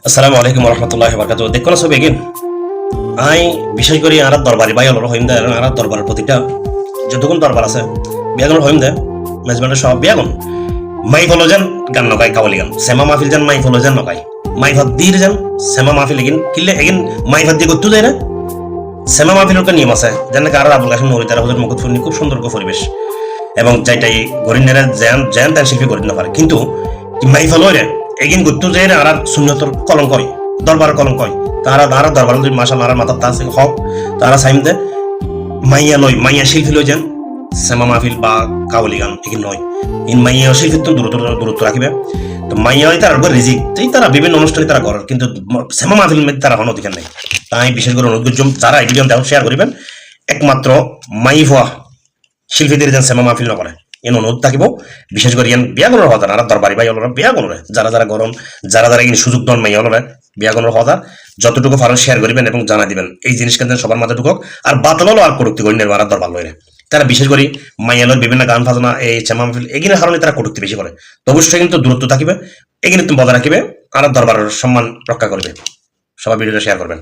আসসালামু আলাইকুম রহমতুল্লাহ বরকাত। দেখো না সব এগিন আই বিশেষ করে আর দরবারি বাই হলো হইম দেয় আর দরবারের প্রতিটা যতক্ষণ দরবার আছে বিয়াগুন হইম দেয় মেজবানের সব বিয়াগুন মাই ফলো যেন গান নগাই কাওয়ালি গান সেমা মাহফিল যেন মাই ফলো যেন নগাই মাই ভাত দিয়ে যেন সেমা মাহফিল এগিন কিনলে এগিন মাই ভাত দিয়ে করতে যায় না সেমা মাহফিলের একটা নিয়ম আছে যেন আর আবুল কাসিম নরিতারা হজরত মুকুট ফুলনি খুব সুন্দর পরিবেশ এবং যাইটাই গরিনেরা জ্যান জ্যান তার শিল্পী গরিব না পারে কিন্তু মাই ফলো রে এগিন গুত্তু যে আর শূন্যতর কলঙ্ক হয় দরবার কলঙ্ক হয় তারা দরবার যদি মাসাল আর মাথার তা হক তারা সাইম দে মাইয়া লয় মাইয়া শিল্পী লয় যেন সেমা মাহফিল বা কাওয়ালি গান এগিন নয় ইন মাইয়া শিল্পীর তো দূরত্ব রাখিবে তো মাইয়া তার রিজিক তারা বিভিন্ন অনুষ্ঠানে তারা করার কিন্তু সেমা মাহফিল মধ্যে তারা কোনো অধিকার নেই তাই বিশেষ করে অনুরোধ যারা এই ভিডিও দেওয়া শেয়ার করিবেন একমাত্র মাই ভুয়া শিল্পীদের যেন সেমা মাহফিল নকরে এন অনুরোধ থাকিব বিশেষ করে ইয়ান বিয়াগনের হতার আর দরবারি ভাই হলরা বিয়াগনরে যারা গরম যারা কিন্তু সুযোগ দন মাই হলরা বিয়াগনের হতার যতটুকু ফারন শেয়ার করিবেন এবং জানা দিবেন এই জিনিস কিন্তু সবার মাঝে ঢুকক আর বাতল হলো আর কটুক্তি করি নেবার দরবার লইরে তারা বিশেষ করে মাইয়ালোর বিভিন্ন গান ফাজনা এই সেমা মাহফিল এগিনে কারণে তারা কটুক্তি বেশি করে তো অবশ্যই কিন্তু দূরত্ব থাকিবে এগিনে তুমি বজায় রাখিবে আর দরবারের সম্মান রক্ষা করবে সবাই ভিডিওটা শেয়ার করবেন।